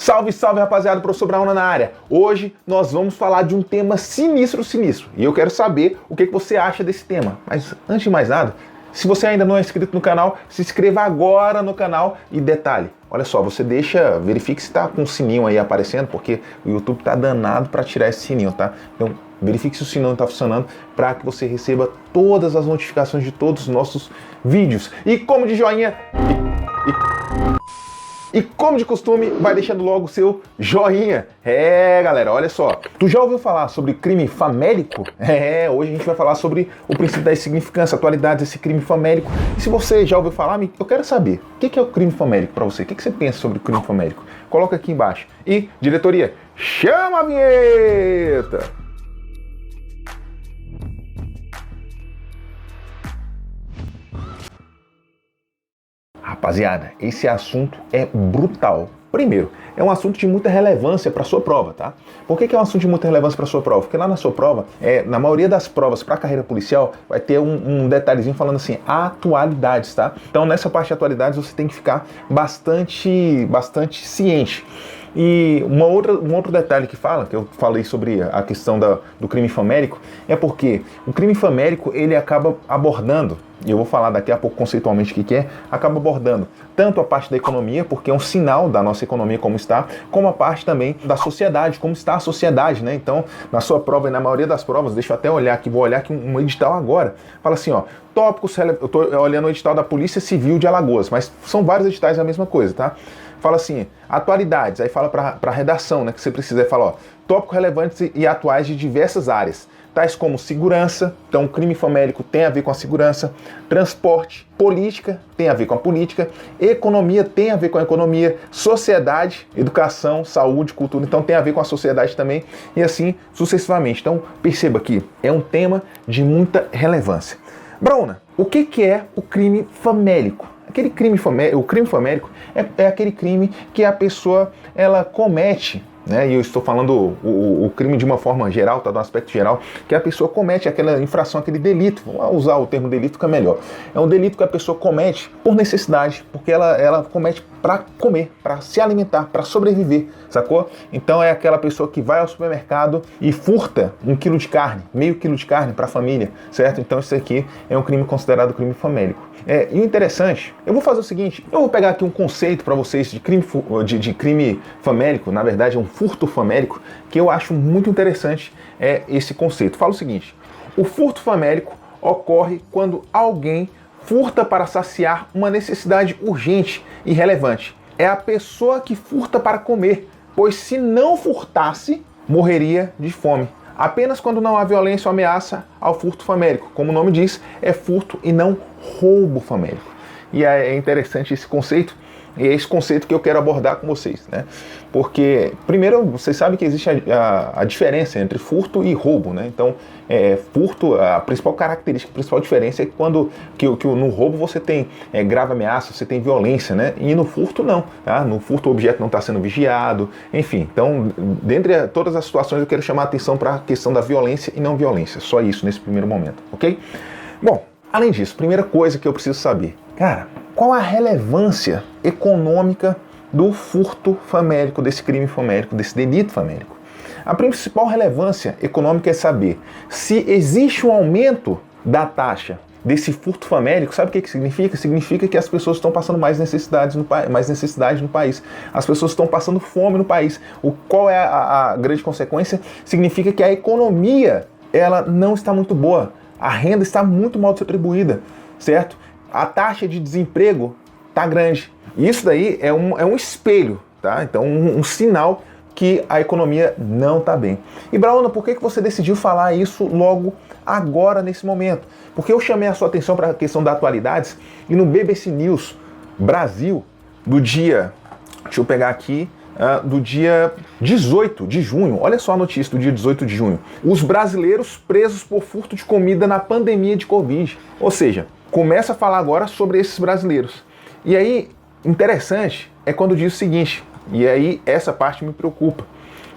Salve, salve, rapaziada, professor Brauna na área. Hoje nós vamos falar de um tema sinistro. E eu quero saber o que você acha desse tema. Mas antes de mais nada, se você ainda não é inscrito no canal, se inscreva agora no canal e detalhe. Olha só, você verifique se está com o sininho aí aparecendo, porque o YouTube tá danado para tirar esse sininho, tá? Então verifique se o sininho está funcionando para que você receba todas as notificações de todos os nossos vídeos. E como de joinha... E como de costume, vai deixando logo o seu joinha. Galera, olha só. Tu já ouviu falar sobre crime famélico? Hoje a gente vai falar sobre o princípio da insignificância, atualidades desse crime famélico. E se você já ouviu falar, eu quero saber, o que é o crime famélico para você? O que você pensa sobre o crime famélico? Coloca aqui embaixo. E, diretoria, chama a vinheta! Rapaziada, esse assunto é brutal. Primeiro, é um assunto de muita relevância para a sua prova, tá? Por que é um assunto de muita relevância para a sua prova? Porque lá na sua prova, na maioria das provas para a carreira policial, vai ter um detalhezinho falando assim, atualidades, tá? Então nessa parte de atualidades você tem que ficar bastante ciente. E um outro detalhe que eu falei sobre a questão do crime famélico, é porque o crime famélico ele acaba abordando, e eu vou falar daqui a pouco conceitualmente o que é, acaba abordando tanto a parte da economia, porque é um sinal da nossa economia como está, como a parte também da sociedade, como está a sociedade, né? Então, na sua prova e na maioria das provas, deixa eu até olhar aqui, vou olhar aqui um edital agora, fala assim, ó, tópicos, eu estou olhando o edital da Polícia Civil de Alagoas, mas são vários editais da mesma coisa, tá? Fala assim, atualidades, aí fala para a redação, né, que você precisa, aí fala, ó, tópicos relevantes e atuais de diversas áreas, tais como segurança, então crime famélico tem a ver com a segurança, transporte, política tem a ver com a política, economia tem a ver com a economia, sociedade, educação, saúde, cultura, então tem a ver com a sociedade também, e assim sucessivamente. Então perceba que é um tema de muita relevância. Brauna, o que é o crime famélico? O crime famélico é aquele crime que a pessoa ela comete, né? E eu estou falando o crime de uma forma geral, tá? Do aspecto geral, que a pessoa comete aquela infração, aquele delito. Vamos usar o termo delito que é melhor. É um delito que a pessoa comete por necessidade, porque ela comete para comer, para se alimentar, para sobreviver, sacou? Então é aquela pessoa que vai ao supermercado e furta 1 quilo de carne, meio quilo de carne para a família, certo? Então isso aqui é um crime considerado crime famélico. E o interessante, eu vou fazer o seguinte, eu vou pegar aqui um conceito para vocês de crime famélico, na verdade é um furto famélico, que eu acho muito interessante esse conceito. Fala o seguinte, o furto famélico ocorre quando alguém furta para saciar uma necessidade urgente e relevante. É a pessoa que furta para comer, pois se não furtasse, morreria de fome. Apenas quando não há violência ou ameaça ao furto famélico. Como o nome diz, é furto e não roubo famélico. E é interessante esse conceito, e é esse conceito que eu quero abordar com vocês, né? Porque, primeiro, vocês sabem que existe a diferença entre furto e roubo, né? Então, furto, a principal característica, a principal diferença é que no roubo você tem grave ameaça, você tem violência, né? E no furto não, tá? No furto o objeto não está sendo vigiado, enfim. Então, dentre todas as situações eu quero chamar a atenção para a questão da violência e não violência, só isso nesse primeiro momento, ok? Bom, além disso, primeira coisa que eu preciso saber, cara, qual a relevância econômica do furto famélico, desse crime famélico, desse delito famélico? A principal relevância econômica é saber se existe um aumento da taxa desse furto famélico. Sabe o que significa? Significa que as pessoas estão passando mais necessidade no país. As pessoas estão passando fome no país. Qual é a grande consequência? Significa que a economia ela não está muito boa. A renda está muito mal distribuída, certo? A taxa de desemprego está grande. Isso daí é um espelho, tá? Então um sinal que a economia não está bem. E Brauna, por que você decidiu falar isso logo agora, nesse momento? Porque eu chamei a sua atenção para a questão da atualidades e no BBC News Brasil, do dia, deixa eu pegar aqui, do dia 18 de junho, olha só a notícia do dia 18 de junho. Os brasileiros presos por furto de comida na pandemia de Covid. Ou seja, começa a falar agora sobre esses brasileiros. E aí, interessante é quando diz o seguinte, e aí essa parte me preocupa.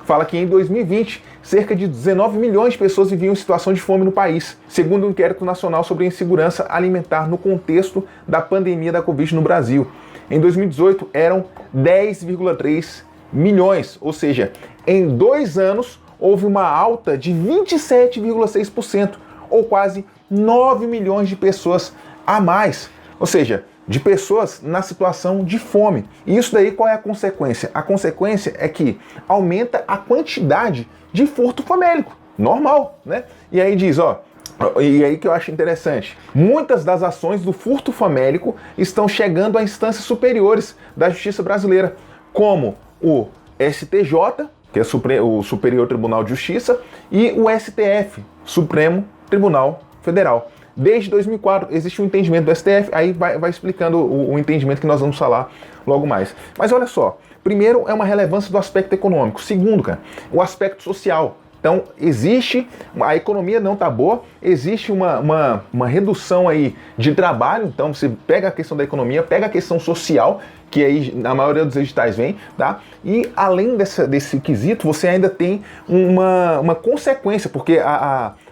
Fala que em 2020, cerca de 19 milhões de pessoas viviam em situação de fome no país, segundo o Inquérito Nacional sobre a Insegurança Alimentar no contexto da pandemia da Covid no Brasil. Em 2018, eram 10,3 milhões, ou seja, em 2 anos houve uma alta de 27,6%, ou quase 9 milhões de pessoas a mais, ou seja, de pessoas na situação de fome. E isso daí qual é a consequência? A consequência é que aumenta a quantidade de furto famélico, normal, né? E aí diz, e aí que eu acho interessante, muitas das ações do furto famélico estão chegando a instâncias superiores da justiça brasileira, como o STJ, que é o Superior Tribunal de Justiça, e o STF, Supremo Tribunal Federal. Desde 2004 existe um entendimento do STF, aí vai explicando o entendimento que nós vamos falar logo mais. Mas olha só, primeiro é uma relevância do aspecto econômico, segundo, cara, o aspecto social. Então, a economia não está boa, existe uma redução aí de trabalho, então você pega a questão da economia, pega a questão social, que aí na maioria dos editais vem, tá? E além desse quesito, você ainda tem uma consequência, porque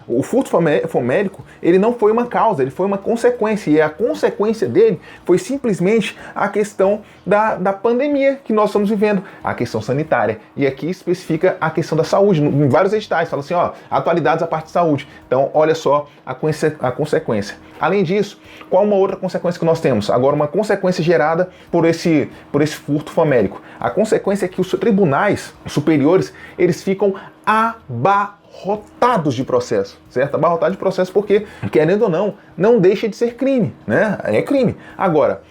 o furto famélico, ele não foi uma causa, ele foi uma consequência, e a consequência dele foi simplesmente a questão da pandemia que nós estamos vivendo, a questão sanitária, e aqui especifica a questão da saúde, em vários editais, fala assim, atualidades à parte de saúde. Então, olha só a consequência. Além disso, qual uma outra consequência que nós temos? Agora, uma consequência gerada por esse furto famélico. A consequência é que os tribunais superiores, eles ficam abarrotados de processo, certo? Abarrotados de processo porque, querendo ou não deixa de ser crime, né? É crime. Agora,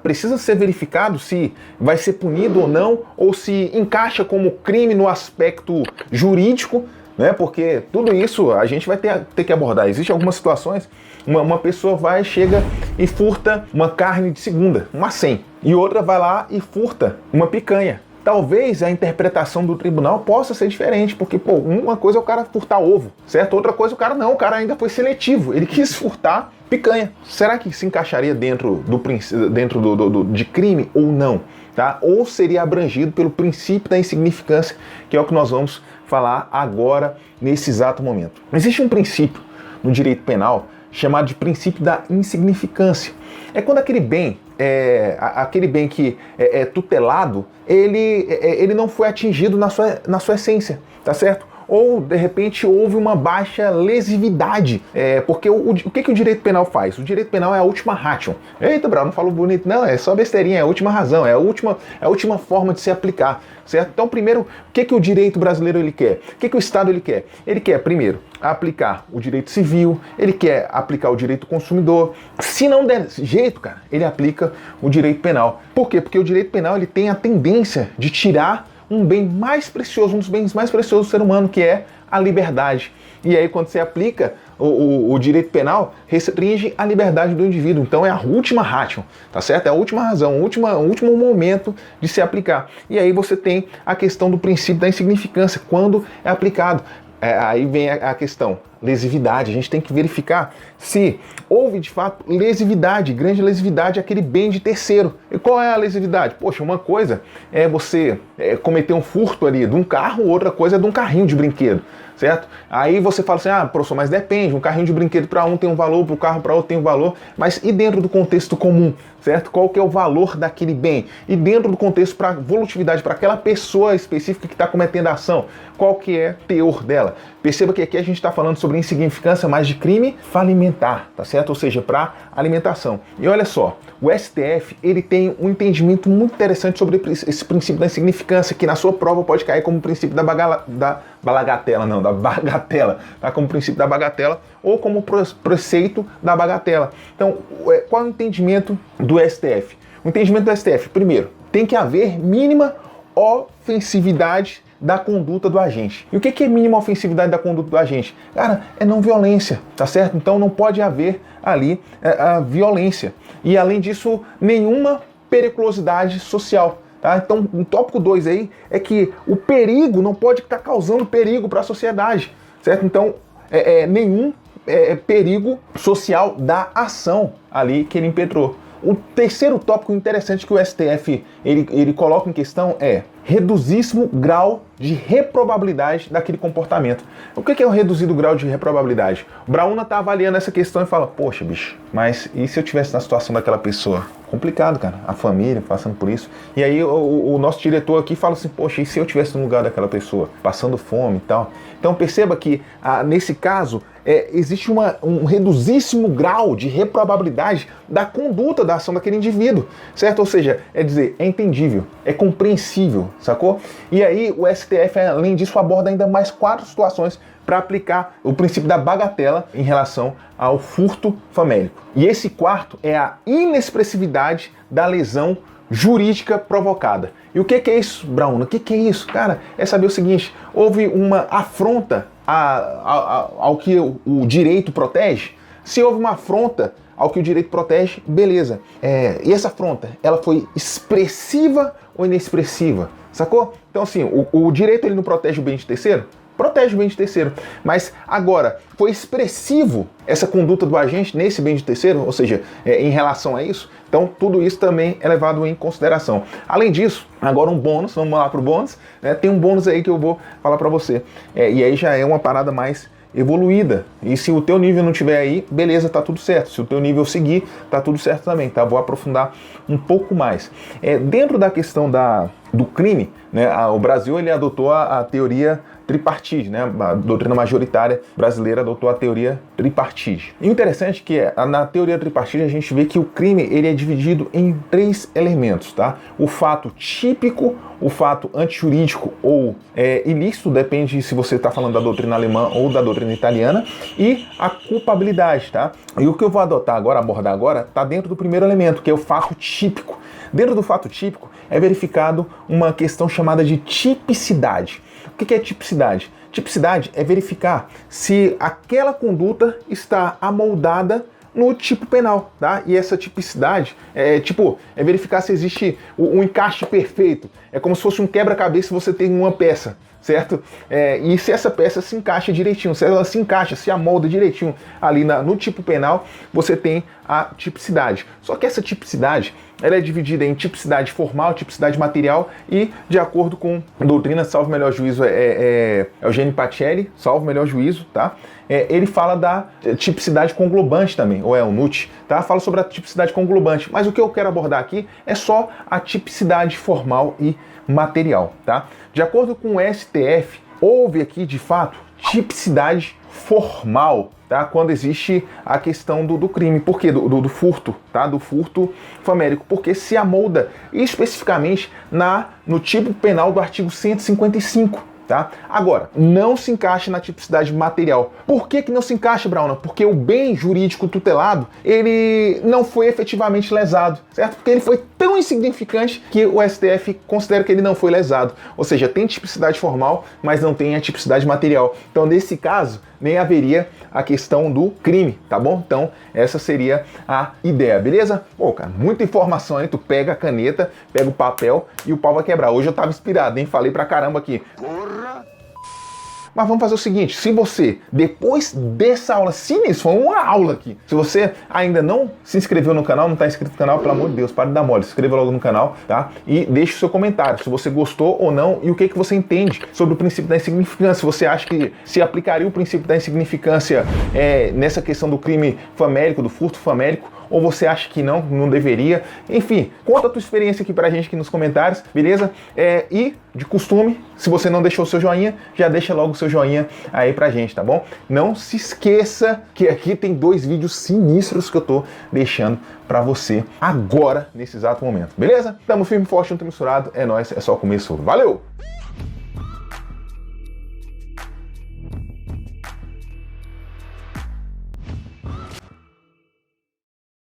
precisa ser verificado se vai ser punido ou não, ou se encaixa como crime no aspecto jurídico, né? Porque tudo isso a gente vai ter que abordar. Existem algumas situações, uma pessoa chega e furta uma carne de segunda, uma 100, e outra vai lá e furta uma picanha. Talvez a interpretação do tribunal possa ser diferente, porque, uma coisa é o cara furtar ovo, certo? Outra coisa, o cara ainda foi seletivo, ele quis furtar picanha. Será que se encaixaria dentro de crime ou não? Tá? Ou seria abrangido pelo princípio da insignificância, que é o que nós vamos falar agora, nesse exato momento. Existe um princípio no direito penal chamado de princípio da insignificância. É quando aquele bem que é tutelado, ele não foi atingido na sua essência, tá certo? Ou, de repente, houve uma baixa lesividade. Porque o que o direito penal faz? O direito penal é a última ratio. Eita, Brau, não falo bonito. Não, é só besteirinha, é a última razão, é a última forma de se aplicar, certo? Então, primeiro, o que o direito brasileiro ele quer? O que o Estado ele quer? Ele quer, primeiro, aplicar o direito civil, ele quer aplicar o direito do consumidor. Se não der jeito, cara, ele aplica o direito penal. Por quê? Porque o direito penal ele tem a tendência de tirar um bem mais precioso, um dos bens mais preciosos do ser humano, que é a liberdade. E aí, quando você aplica o direito penal, restringe a liberdade do indivíduo. Então, é a última ratio, tá certo? É a última razão, o último momento de se aplicar. E aí você tem a questão do princípio da insignificância, quando é aplicado. Aí vem a questão, lesividade. A gente tem que verificar se houve, de fato, lesividade, grande lesividade, aquele bem de terceiro. E qual é a lesividade? Poxa, uma coisa é você cometer um furto ali de um carro, outra coisa é de um carrinho de brinquedo, certo? Aí você fala assim, professor, mas depende, um carrinho de brinquedo para um tem um valor, para o carro para outro tem um valor, mas e dentro do contexto comum, certo? Qual que é o valor daquele bem? E dentro do contexto para volutividade, para aquela pessoa específica que está cometendo a ação, qual que é o teor dela? Perceba que aqui a gente está falando sobre insignificância, mas de crime falimentar, tá certo? Ou seja, para alimentação. E olha só, o STF, ele tem um entendimento muito interessante sobre esse princípio da insignificância, que na sua prova pode cair como princípio da bagatela, tá? Como princípio da bagatela ou como preceito da bagatela. Então, qual é o entendimento do STF? O entendimento do STF, primeiro, tem que haver mínima ofensividade da conduta do agente. E o que é mínima ofensividade da conduta do agente? Cara, é não violência, tá certo? Então não pode haver ali a violência. E além disso, nenhuma periculosidade social. Tá? Então, o tópico 2 aí é que o perigo não pode estar causando perigo para a sociedade, certo? Então, nenhum perigo social da ação ali que ele impetrou. O terceiro tópico interessante que o STF ele coloca em questão é reduzíssimo grau de reprobabilidade daquele comportamento. O que é o reduzido grau de reprobabilidade? O Brauna está avaliando essa questão e fala, poxa, bicho, mas e se eu tivesse na situação daquela pessoa? Complicado, cara, a família passando por isso. E aí o nosso diretor aqui fala assim, poxa, e se eu tivesse no lugar daquela pessoa, passando fome e tal? Então perceba que, nesse caso, existe um reduzíssimo grau de reprobabilidade da conduta da ação daquele indivíduo, certo? Ou seja, é entendível, é compreensível, sacou? E aí o STF, além disso, aborda ainda mais 4 situações para aplicar o princípio da bagatela em relação ao furto famélico. E esse quarto é a inexpressividade da lesão jurídica provocada. E o que é isso, Brauna? O que é isso? Cara, é saber o seguinte, houve uma afronta ao que o direito protege? Se houve uma afronta ao que o direito protege, beleza. E essa afronta, ela foi expressiva ou inexpressiva? Sacou? Então assim, o direito ele não protege o bem de terceiro? Protege o bem de terceiro. Mas agora, foi expressivo essa conduta do agente nesse bem de terceiro? Ou seja, em relação a isso? Então, tudo isso também é levado em consideração. Além disso, agora um bônus, vamos lá para o bônus, né? Tem um bônus aí que eu vou falar para você. E aí já é uma parada mais evoluída. E se o teu nível não tiver aí, beleza, tá tudo certo. Se o teu nível seguir, tá tudo certo também, tá? Vou aprofundar um pouco mais. Dentro da questão do crime, né? O Brasil ele adotou a teoria tripartite, né? A doutrina majoritária brasileira adotou a teoria tripartite. E o interessante é que na teoria tripartite a gente vê que o crime ele é dividido em 3 elementos, tá? O fato típico, o fato antijurídico ou ilícito, depende se você está falando da doutrina alemã ou da doutrina italiana, e a culpabilidade, tá? E o que eu vou abordar agora, está dentro do primeiro elemento, que é o fato típico. Dentro do fato típico é verificado uma questão chamada de tipicidade. O que é tipicidade? Tipicidade é verificar se aquela conduta está amoldada no tipo penal, tá? E essa tipicidade é verificar se existe um encaixe perfeito. É como se fosse um quebra-cabeça e você tem uma peça, certo? E se essa peça se encaixa direitinho, se ela se encaixa, se amolda direitinho ali no tipo penal, você tem a tipicidade. Só que essa tipicidade, ela é dividida em tipicidade formal, tipicidade material e, de acordo com a doutrina, salvo melhor juízo, Eugênio Pacelli, salvo melhor juízo, tá? Ele fala da tipicidade conglobante também, ou o NUT, tá? Fala sobre a tipicidade conglobante, mas o que eu quero abordar aqui é só a tipicidade formal e material, tá? De acordo com o STF, houve aqui, de fato, tipicidade formal, tá? Quando existe a questão do crime. Por quê? Do furto, tá? Do furto famélico. Porque se amolda especificamente no tipo penal do artigo 155. Tá? Agora, não se encaixa na tipicidade material. Por que não se encaixa, Brauna? Porque o bem jurídico tutelado, ele não foi efetivamente lesado, certo? Porque ele foi tão insignificante que o STF considera que ele não foi lesado. Ou seja, tem tipicidade formal, mas não tem a tipicidade material. Então, nesse caso, nem haveria a questão do crime, tá bom? Então, essa seria a ideia, beleza? Pô, cara, muita informação aí, tu pega a caneta, pega o papel e o pau vai quebrar. Hoje eu tava inspirado, hein? Falei pra caramba aqui. Mas vamos fazer o seguinte, se você, depois dessa aula, sim, isso foi uma aula aqui, se você ainda não se inscreveu no canal, não está inscrito no canal, pelo amor de Deus, para de dar mole, se inscreva logo no canal, tá? E deixe o seu comentário, se você gostou ou não, e o que você entende sobre o princípio da insignificância, se você acha que se aplicaria o princípio da insignificância nessa questão do crime famélico, do furto famélico, ou você acha que não deveria. Enfim, conta a tua experiência aqui pra gente aqui nos comentários, beleza? E, de costume, se você não deixou o seu joinha, já deixa logo o seu joinha aí pra gente, tá bom? Não se esqueça que aqui tem 2 vídeos sinistros que eu tô deixando pra você agora, nesse exato momento, beleza? Tamo firme, forte, não tem misturado, é nóis, é só o começo. Valeu!